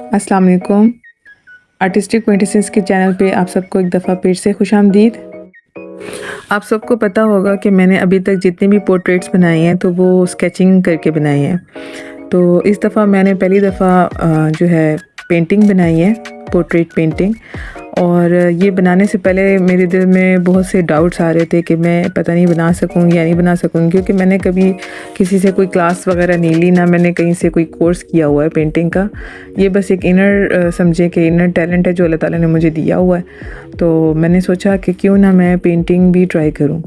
अस्सलाम वालेकुम। आर्टिस्टिक क्विंटेसेंस के चैनल पे आप सबको एक दफ़ा फिर से खुशामदीद। आप सबको पता होगा कि मैंने अभी तक जितने भी पोर्ट्रेट्स बनाए हैं तो वो स्केचिंग करके बनाए हैं। तो इस दफ़ा मैंने पहली दफ़ा जो है पेंटिंग बनाई है, पोर्ट्रेट पेंटिंग। और ये बनाने से पहले मेरे दिल में बहुत से डाउट्स आ रहे थे कि मैं पता नहीं बना सकूँगी या नहीं बना सकूँगी, क्योंकि मैंने कभी किसी से कोई क्लास वगैरह नहीं ली, ना मैंने कहीं से कोई कोर्स किया हुआ है पेंटिंग का। ये बस एक इनर समझे कि इनर टैलेंट है जो अल्लाह ताला ने मुझे दिया हुआ है। तो मैंने सोचा कि क्यों ना मैं पेंटिंग भी ट्राई करूँ।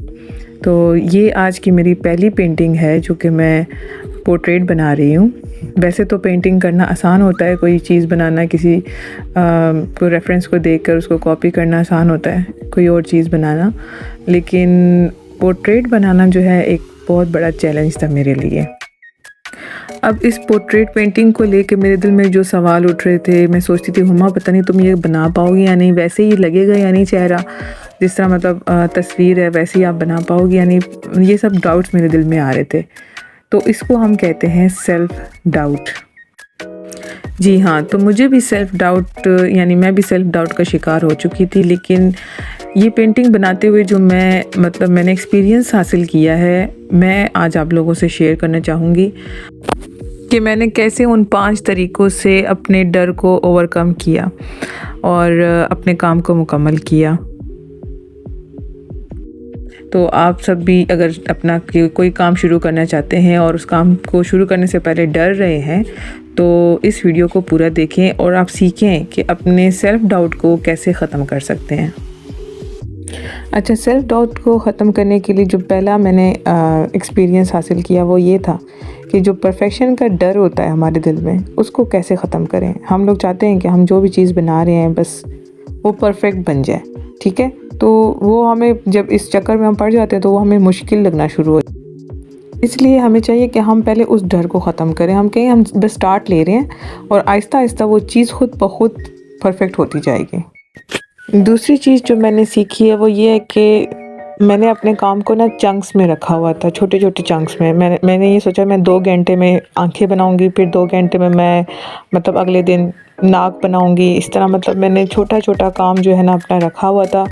तो ये आज की मेरी पहली पेंटिंग है जो कि मैं पोर्ट्रेट बना रही हूँ। वैसे तो पेंटिंग करना आसान होता है, कोई चीज़ बनाना, किसी कोई रेफरेंस को देखकर उसको कॉपी करना आसान होता है, कोई और चीज़ बनाना। लेकिन पोर्ट्रेट बनाना जो है एक बहुत बड़ा चैलेंज था मेरे लिए। अब इस पोर्ट्रेट पेंटिंग को लेके मेरे दिल में जो सवाल उठ रहे थे, मैं सोचती थी हुमा पता नहीं तुम ये बना पाओगी या नहीं, वैसे ही लगेगा या नहीं चेहरा, जिस तरह मतलब तस्वीर है वैसे ही आप बना पाओगी या नहीं। ये सब डाउट्स मेरे दिल में आ रहे थे। तो इसको हम कहते हैं सेल्फ़ डाउट। जी हाँ, तो मुझे भी सेल्फ़ डाउट यानी मैं भी सेल्फ़ डाउट का शिकार हो चुकी थी। लेकिन ये पेंटिंग बनाते हुए जो मैंने एक्सपीरियंस हासिल किया है, मैं आज आप लोगों से शेयर करना चाहूँगी कि मैंने कैसे उन 5 तरीक़ों से अपने डर को ओवरकम किया और अपने काम को मुकम्मल किया। तो आप सब भी अगर अपना कोई काम शुरू करना चाहते हैं और उस काम को शुरू करने से पहले डर रहे हैं, तो इस वीडियो को पूरा देखें और आप सीखें कि अपने सेल्फ़ डाउट को कैसे ख़त्म कर सकते हैं। अच्छा, सेल्फ़ डाउट को ख़त्म करने के लिए जो पहला मैंने एक्सपीरियंस हासिल किया वो ये था कि जो परफेक्शन का डर होता है हमारे दिल में, उसको कैसे ख़त्म करें। हम लोग चाहते हैं कि हम जो भी चीज़ बना रहे हैं बस वो परफेक्ट बन जाए, ठीक है। तो वो हमें जब इस चक्कर में हम पड़ जाते हैं तो वो हमें मुश्किल लगना शुरू हो। इसलिए हमें चाहिए कि हम पहले उस डर को ख़त्म करें। हम कहें हम बस स्टार्ट ले रहे हैं और आहिस्ता आहिस्ता वो चीज़ खुद ब खुद परफेक्ट होती जाएगी। दूसरी चीज़ जो मैंने सीखी है वो ये है कि मैंने अपने काम को ना चंक्स में रखा हुआ था, छोटे छोटे चंक्स में। मैंने ये सोचा मैं 2 घंटे में आंखें बनाऊंगी, फिर 2 घंटे में मैं अगले दिन नाक बनाऊंगी। इस तरह मैंने छोटा छोटा काम जो है ना अपना रखा हुआ था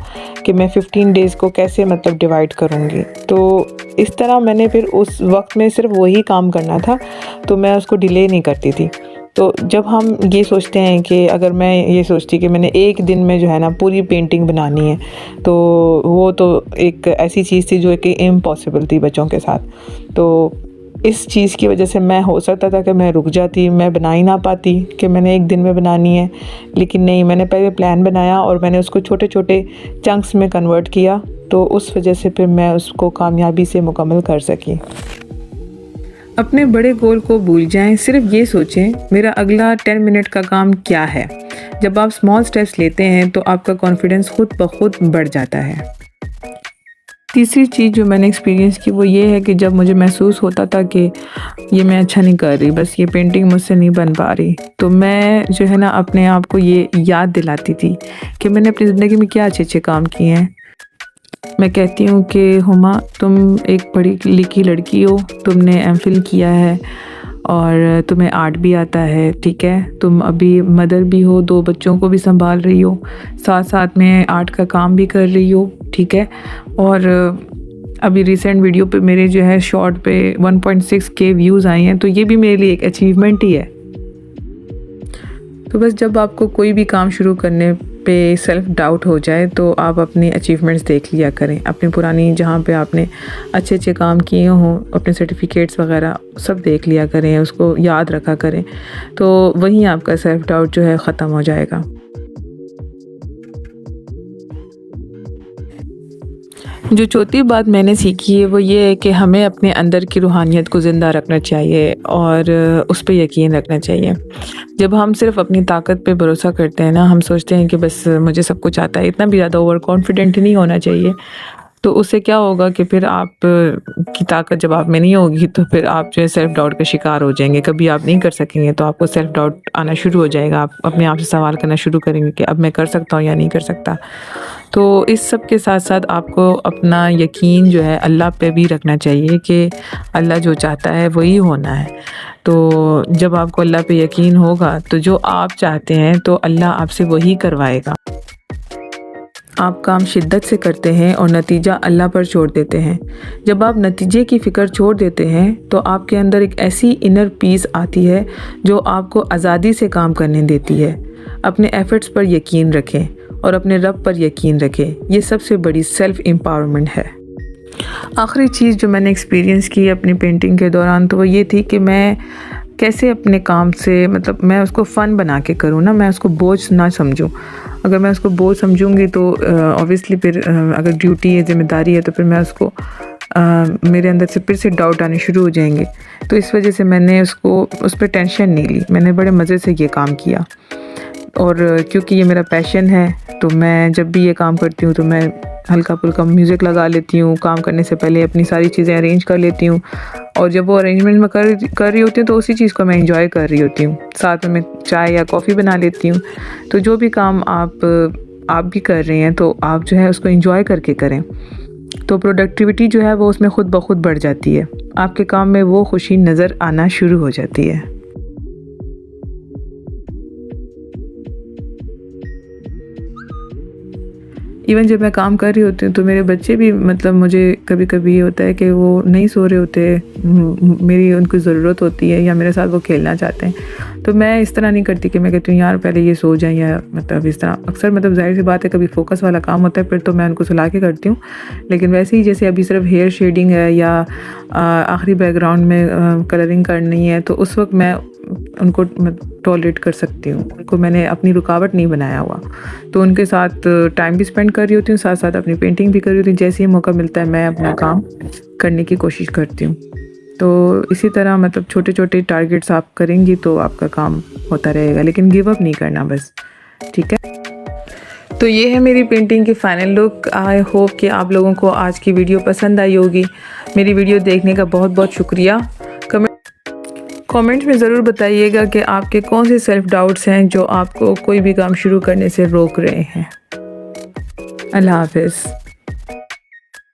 कि मैं 15 डेज़ को कैसे डिवाइड करूंगी। तो इस तरह मैंने फिर उस वक्त में सिर्फ वही काम करना था, तो मैं उसको डिले नहीं करती थी। तो जब हम ये सोचते हैं कि अगर मैं ये सोचती कि मैंने एक दिन में जो है ना पूरी पेंटिंग बनानी है, तो वो तो एक ऐसी चीज़ थी जो कि इम्पॉसिबल थी बच्चों के साथ। तो इस चीज़ की वजह से मैं हो सकता था कि मैं रुक जाती, मैं बना ही ना पाती कि मैंने एक दिन में बनानी है। लेकिन नहीं, मैंने पहले प्लान बनाया और मैंने उसको छोटे छोटे चंक्स में कन्वर्ट किया, तो उस वजह से फिर मैं उसको कामयाबी से मुकम्मल कर सकी। अपने बड़े गोल को भूल जाएं, सिर्फ ये सोचें मेरा अगला 10 मिनट का काम क्या है। जब आप स्मॉल स्टेप्स लेते हैं तो आपका कॉन्फिडेंस खुद ब खुद बढ़ जाता है। तीसरी चीज़ जो मैंने एक्सपीरियंस की वो ये है कि जब मुझे महसूस होता था कि ये मैं अच्छा नहीं कर रही, बस ये पेंटिंग मुझसे नहीं बन पा रही, तो मैं जो है ना अपने आप को ये याद दिलाती थी कि मैंने अपनी ज़िंदगी में क्या अच्छे अच्छे काम किए हैं। मैं कहती हूँ कि हुमा तुम एक पढ़ी लिखी लड़की हो, तुमने एमफिल किया है और तुम्हें आर्ट भी आता है, ठीक है। तुम अभी मदर भी हो, 2 बच्चों को भी संभाल रही हो, साथ साथ में आर्ट का काम भी कर रही हो, ठीक है। और अभी रिसेंट वीडियो पे मेरे जो है शॉर्ट पे 1.6K व्यूज़ आए हैं, तो ये भी मेरे लिए एक अचीवमेंट ही है। तो बस जब आपको कोई भी काम शुरू करने पे सेल्फ़ डाउट हो जाए तो आप अपनी अचीवमेंट्स देख लिया करें, अपनी पुरानी जहाँ पे आपने अच्छे अच्छे काम किए हों, अपने सर्टिफिकेट्स वगैरह सब देख लिया करें, उसको याद रखा करें, तो वहीं आपका सेल्फ़ डाउट जो है ख़त्म हो जाएगा। जो चौथी बात मैंने सीखी है वो ये है कि हमें अपने अंदर की रूहानियत को ज़िंदा रखना चाहिए और उस पे यकीन रखना चाहिए। जब हम सिर्फ अपनी ताकत पे भरोसा करते हैं ना, हम सोचते हैं कि बस मुझे सब कुछ आता है, इतना भी ज़्यादा ओवर कॉन्फिडेंट नहीं होना चाहिए। तो उससे क्या होगा कि फिर आप की ताकत जब आप में नहीं होगी तो फिर आप जो है सेल्फ़ डाउट का शिकार हो जाएंगे, कभी आप नहीं कर सकेंगे। तो आपको सेल्फ़ डाउट आना शुरू हो जाएगा, आप अपने आप से सवाल करना शुरू करेंगे कि अब मैं कर सकता हूँ या नहीं कर सकता। तो इस सब के साथ साथ आपको अपना यकीन जो है अल्लाह पे भी रखना चाहिए कि अल्लाह जो चाहता है वही होना है। तो जब आपको अल्लाह पे यकीन होगा तो जो आप चाहते हैं तो अल्लाह आपसे वही करवाएगा। आप काम शिद्दत से करते हैं और नतीजा अल्लाह पर छोड़ देते हैं। जब आप नतीजे की फ़िक्र छोड़ देते हैं तो आपके अंदर एक ऐसी इनर पीस आती है जो आपको आज़ादी से काम करने देती है। अपने एफ़र्ट्स पर यकीन रखें और अपने रब पर यकीन रखें। ये सबसे बड़ी सेल्फ़ एम्पावरमेंट है। आखिरी चीज़ जो मैंने एक्सपीरियंस की अपनी पेंटिंग के दौरान तो वो ये थी कि मैं कैसे अपने काम से मतलब मैं उसको फ़न बना के करूँ ना, मैं उसको बोझ ना समझूँ। अगर मैं उसको बोझ समझूँगी तो ऑब्वियसली फिर अगर ड्यूटी है, ज़िम्मेदारी है, तो फिर मैं उसको मेरे अंदर से फिर से डाउट आने शुरू हो जाएंगे। तो इस वजह से मैंने उसको उस पर टेंशन नहीं ली, मैंने बड़े मज़े से ये काम किया। और क्योंकि ये मेरा पैशन है तो मैं जब भी ये काम करती हूँ तो मैं हल्का फुल्का म्यूज़िक लगा लेती हूँ। काम करने से पहले अपनी सारी चीज़ें अरेंज कर लेती हूँ और जब वो अरेंजमेंट में कर रही होती हूँ तो उसी चीज़ को मैं एंजॉय कर रही होती हूँ। साथ में मैं चाय या कॉफ़ी बना लेती हूँ। तो जो भी काम आप भी कर रहे हैं तो आप जो है उसको एंजॉय करके करें, तो प्रोडक्टिविटी जो है वो उसमें ख़ुद ब खुद बढ़ जाती है। आपके काम में वो खुशी नज़र आना शुरू हो जाती है। इवन जब मैं काम कर रही होती हूँ तो मेरे बच्चे भी मतलब मुझे कभी कभी ये होता है कि वो नहीं सो रहे होते, मेरी उनको ज़रूरत होती है या मेरे साथ वो खेलना चाहते हैं। तो मैं इस तरह नहीं करती कि मैं कहती हूँ यार पहले ये सो जाएं या मतलब इस तरह। अक्सर मतलब जाहिर सी बात है कभी फोकस वाला काम होता है फिर तो मैं उनको सुला के करती हूँ। लेकिन वैसे ही जैसे अभी सिर्फ हेयर शेडिंग है या आखिरी बैकग्राउंड में कलरिंग करनी है तो उस वक्त मैं उनको टॉलरेट कर सकती हूँ। उनको मैंने अपनी रुकावट नहीं बनाया हुआ, तो उनके साथ टाइम भी स्पेंड कर रही होती हूँ, साथ साथ अपनी पेंटिंग भी कर रही होती हूँ। जैसे ही मौका मिलता है मैं अपना काम करने की कोशिश करती हूँ। तो इसी तरह मतलब छोटे छोटे टारगेट्स आप करेंगी तो आपका काम होता रहेगा, लेकिन गिव अप नहीं करना बस, ठीक है। तो ये है मेरी पेंटिंग की फ़ाइनल लुक। आई होप कि आप लोगों को आज की वीडियो पसंद आई होगी। मेरी वीडियो देखने का बहुत बहुत शुक्रिया। कमेंट में ज़रूर बताइएगा कि आपके कौन से सेल्फ़ डाउट्स हैं जो आपको कोई भी काम शुरू करने से रोक रहे हैं। अल्लाह हाफ़िज़।